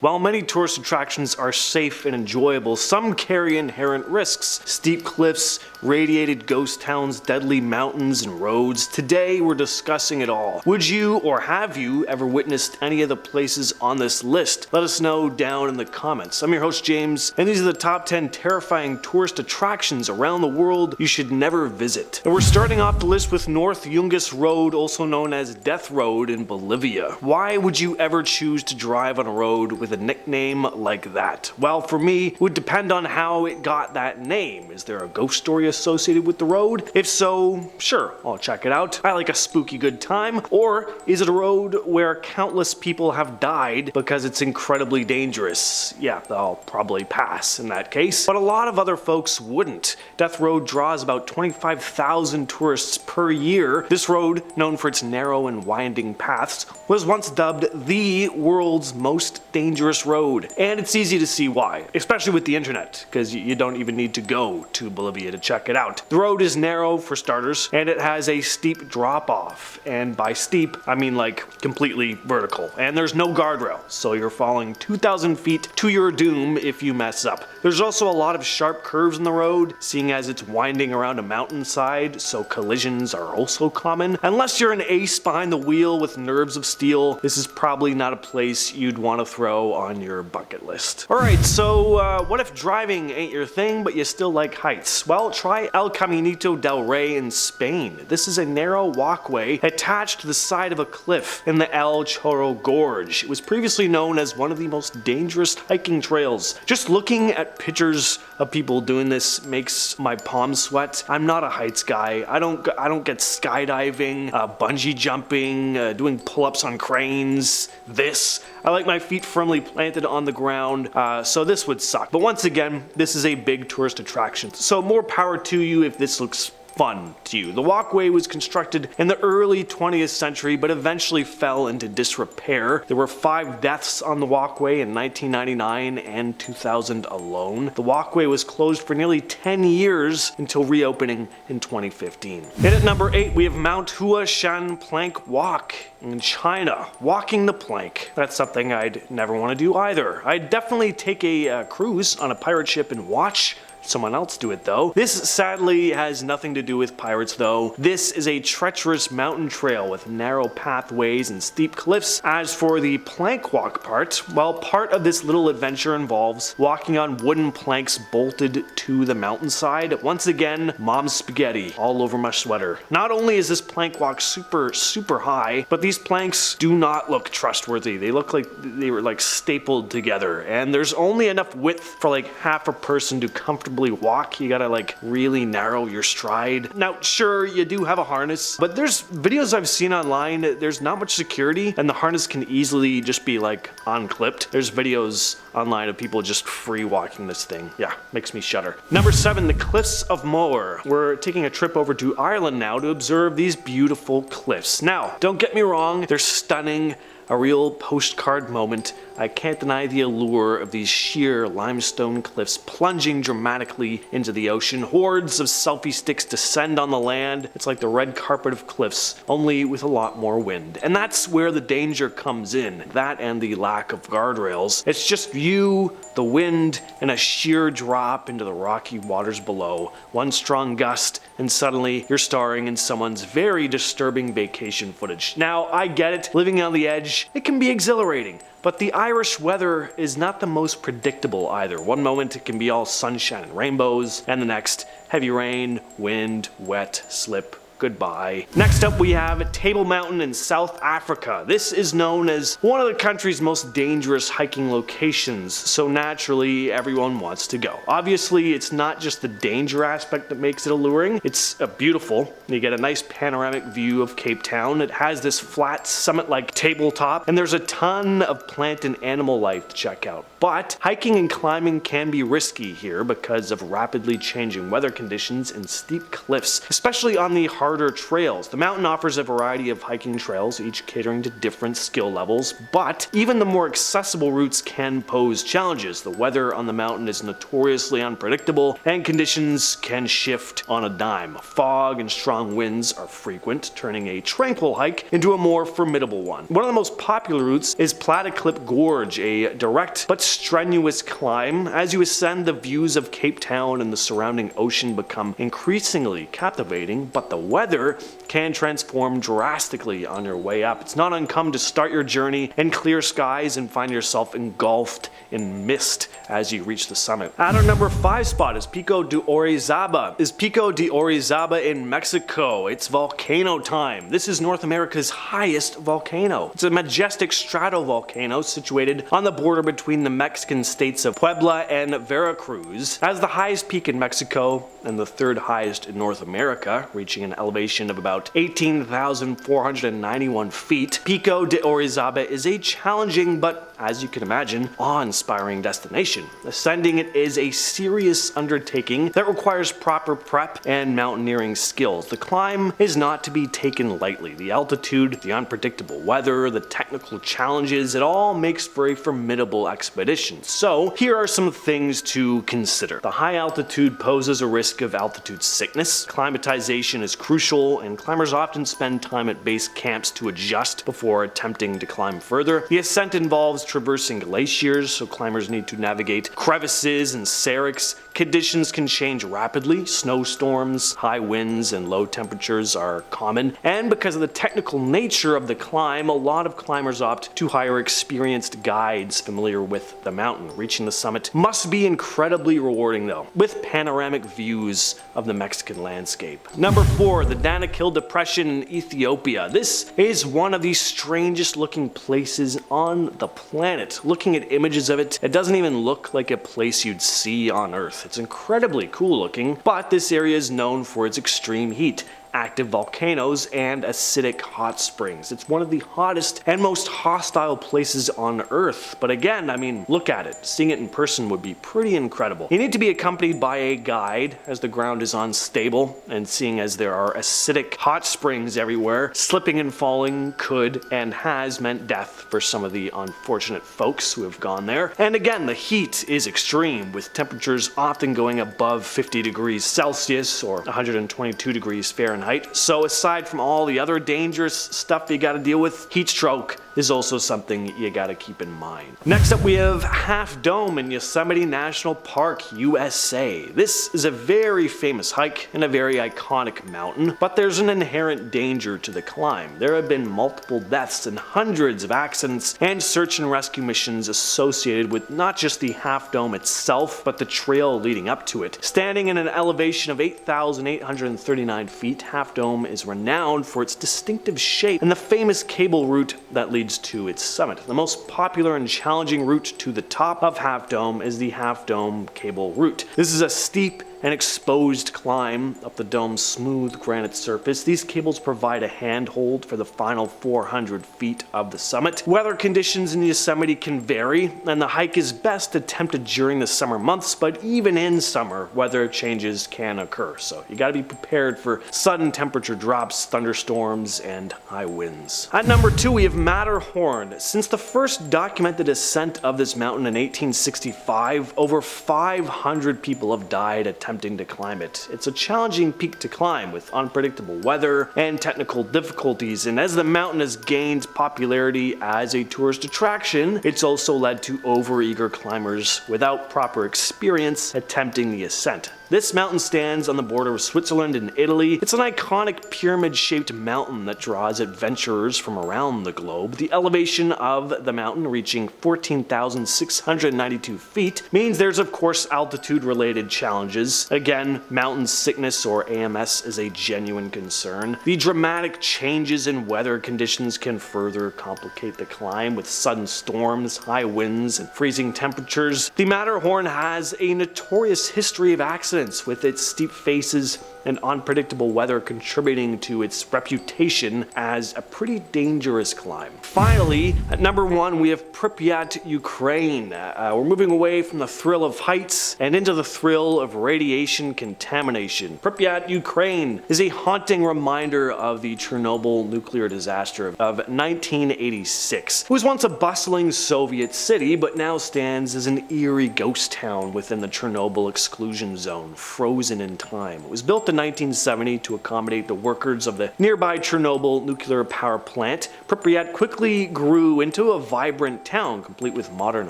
While many tourist attractions are safe and enjoyable, some carry inherent risks. Steep cliffs, radiated ghost towns, deadly mountains and roads. Today we're discussing it all. Would you or have you ever witnessed any of the places on this list? Let us know down in the comments. I'm your host James, and these are the top 10 terrifying tourist attractions around the world you should never visit. And we're starting off the list with North Yungas Road, also known as Death Road in Bolivia. Why would you ever choose to drive on a road with a nickname like that? Well, for me, it would depend on how it got that name. Is there a ghost story associated with the road? If so, sure, I'll check it out. I like a spooky good time. Or is it a road where countless people have died because it's incredibly dangerous? Yeah, I'll probably pass in that case. But a lot of other folks wouldn't. Death Road draws about 25,000 tourists per year. This road, known for its narrow and winding paths, was once dubbed the world's most dangerous road. And it's easy to see why, especially with the internet, because you don't even need to go to Bolivia to check it out. The road is narrow for starters, and it has a steep drop off. And by steep, I mean like completely vertical. And there's no guardrail, so you're falling 2,000 feet to your doom if you mess up. There's also a lot of sharp curves in the road, seeing as it's winding around a mountainside, so collisions are also common. Unless you're an ace behind the wheel with nerves of steel, this is probably not a place you'd want to throw on your bucket list. Alright, so what if driving ain't your thing, but you still like heights? Well, try El Caminito del Rey in Spain. This is a narrow walkway attached to the side of a cliff in the El Chorro Gorge. It was previously known as one of the most dangerous hiking trails. Just looking at pictures of people doing this makes my palms sweat. I'm not a heights guy. I don't get skydiving, bungee jumping, doing pull-ups on cranes, this. I like my feet firmly planted on the ground, so this would suck. But once again, this is a big tourist attraction, so more power to you if this looks fun to you. The walkway was constructed in the early 20th century, but eventually fell into disrepair. There were 5 deaths on the walkway in 1999 and 2000 alone. The walkway was closed for nearly 10 years until reopening in 2015. And at number 8, we have Mount Hua Shan Plank Walk in China. Walking the plank. That's something I'd never want to do either. I'd definitely take a cruise on a pirate ship and watch someone else do it though. This sadly has nothing to do with pirates though. This is a treacherous mountain trail with narrow pathways and steep cliffs. As for the plank walk part, well, part of this little adventure involves walking on wooden planks bolted to the mountainside. Once again, mom's spaghetti all over my sweater. Not only is this plank walk super high, but these planks do not look trustworthy. They look like they were like stapled together, and there's only enough width for like half a person to comfortably walk. You gotta like really narrow your stride. Now sure, you do have a harness, but there's videos I've seen online, there's not much security and the harness can easily just be like unclipped. There's videos online of people just free walking this thing. Yeah, makes me shudder. Number 7, the Cliffs of Moher. We're taking a trip over to Ireland now to observe these beautiful cliffs. Now, don't get me wrong, they're stunning. A real postcard moment. I can't deny the allure of these sheer limestone cliffs plunging dramatically into the ocean. Hordes of selfie sticks descend on the land. It's like the red carpet of cliffs, only with a lot more wind. And that's where the danger comes in. That and the lack of guardrails. It's just you, the wind, and a sheer drop into the rocky waters below. One strong gust, and suddenly you're starring in someone's very disturbing vacation footage. Now, I get it. Living on the edge, it can be exhilarating, but the Irish weather is not the most predictable either. One moment it can be all sunshine and rainbows, and the next, heavy rain, wind, wet, slip, goodbye. Next up we have Table Mountain in South Africa. This is known as one of the country's most dangerous hiking locations, so naturally everyone wants to go. Obviously it's not just the danger aspect that makes it alluring, it's beautiful. You get a nice panoramic view of Cape Town. It has this flat summit-like tabletop, and there's a ton of plant and animal life to check out. But hiking and climbing can be risky here because of rapidly changing weather conditions and steep cliffs, especially on the hard harder trails. The mountain offers a variety of hiking trails, each catering to different skill levels, but even the more accessible routes can pose challenges. The weather on the mountain is notoriously unpredictable, and conditions can shift on a dime. Fog and strong winds are frequent, turning a tranquil hike into a more formidable one. One of the most popular routes is Platiclip Gorge, a direct but strenuous climb. As you ascend, the views of Cape Town and the surrounding ocean become increasingly captivating, but the weather can transform drastically on your way up. It's not uncommon to start your journey in clear skies and find yourself engulfed in mist as you reach the summit. At our number 5 spot is Pico de Orizaba. Pico de Orizaba in Mexico. It's volcano time. This is North America's highest volcano. It's a majestic stratovolcano situated on the border between the Mexican states of Puebla and Veracruz. As the highest peak in Mexico and the third highest in North America, reaching an elevation of about 18,491 feet, Pico de Orizaba is a challenging but, as you can imagine, awe-inspiring destination. Ascending it is a serious undertaking that requires proper prep and mountaineering skills. The climb is not to be taken lightly. The altitude, the unpredictable weather, the technical challenges, it all makes for a formidable expedition. So here are some things to consider. The high altitude poses a risk of altitude sickness. Climatization is crucial, and climbers often spend time at base camps to adjust before attempting to climb further. The ascent involves traversing glaciers, so climbers need to navigate crevices and seracs. Conditions can change rapidly. Snowstorms, high winds, and low temperatures are common. And because of the technical nature of the climb, a lot of climbers opt to hire experienced guides familiar with the mountain. Reaching the summit must be incredibly rewarding though, with panoramic views of the Mexican landscape. Number 4, the Danakil Depression in Ethiopia. This is one of the strangest looking places on the planet. Looking at images of it, it doesn't even look like a place you'd see on Earth. It's incredibly cool looking, but this area is known for its extreme heat, active volcanoes, and acidic hot springs. It's one of the hottest and most hostile places on Earth. But again, I mean, look at it. Seeing it in person would be pretty incredible. You need to be accompanied by a guide as the ground is unstable, and seeing as there are acidic hot springs everywhere, slipping and falling could and has meant death for some of the unfortunate folks who have gone there. And again, the heat is extreme, with temperatures often going above 50 degrees Celsius or 122 degrees Fahrenheit. So aside from all the other dangerous stuff you gotta deal with, heat stroke is also something you gotta keep in mind. Next up we have Half Dome in Yosemite National Park, USA. This is a very famous hike and a very iconic mountain, but there's an inherent danger to the climb. There have been multiple deaths and hundreds of accidents and search and rescue missions associated with not just the Half Dome itself, but the trail leading up to it. Standing in an elevation of 8,839 feet, Half Dome is renowned for its distinctive shape and the famous cable route that leads to its summit. The most popular and challenging route to the top of Half Dome is the Half Dome cable route. This is a steep and exposed climb up the dome's smooth granite surface. These cables provide a handhold for the final 400 feet of the summit. Weather conditions in Yosemite can vary, and the hike is best attempted during the summer months, but even in summer, weather changes can occur. So you gotta be prepared for sudden temperature drops, thunderstorms, and high winds. At number 2, we have Matterhorn. Since the first documented ascent of this mountain in 1865, over 500 people have died attempting to climb it. It's a challenging peak to climb with unpredictable weather and technical difficulties, and as the mountain has gained popularity as a tourist attraction, it's also led to overeager climbers without proper experience attempting the ascent. This mountain stands on the border of Switzerland and Italy. It's an iconic pyramid-shaped mountain that draws adventurers from around the globe. The elevation of the mountain, reaching 14,692 feet, means there's of course altitude-related challenges. Again, mountain sickness or AMS is a genuine concern. The dramatic changes in weather conditions can further complicate the climb, with sudden storms, high winds, and freezing temperatures. The Matterhorn has a notorious history of accidents residents, with its steep faces and unpredictable weather contributing to its reputation as a pretty dangerous climb. Finally, at number 1, we have Pripyat, Ukraine. We're moving away from the thrill of heights and into the thrill of radiation contamination. Pripyat, Ukraine is a haunting reminder of the Chernobyl nuclear disaster of 1986. It was once a bustling Soviet city, but now stands as an eerie ghost town within the Chernobyl exclusion zone, frozen in time. It was built in 1970 to accommodate the workers of the nearby Chernobyl nuclear power plant. Pripyat quickly grew into a vibrant town, complete with modern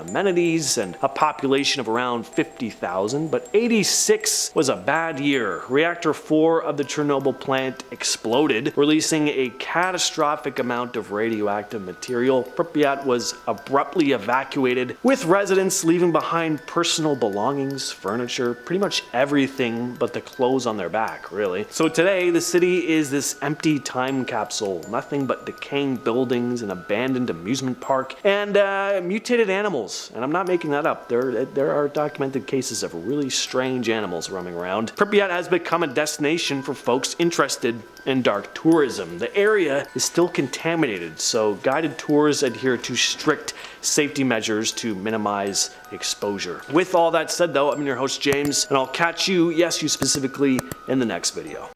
amenities and a population of around 50,000, but 86 was a bad year. Reactor 4 of the Chernobyl plant exploded, releasing a catastrophic amount of radioactive material. Pripyat was abruptly evacuated, with residents leaving behind personal belongings, furniture, pretty much everything but the clothes on their back, really. So today, the city is this empty time capsule, nothing but decaying buildings, an abandoned amusement park, and mutated animals. And I'm not making that up. There are documented cases of really strange animals roaming around. Pripyat has become a destination for folks interested in dark tourism. The area is still contaminated, so guided tours adhere to strict safety measures to minimize exposure. With all that said though, I'm your host James, and I'll catch you, yes you specifically, in the next video.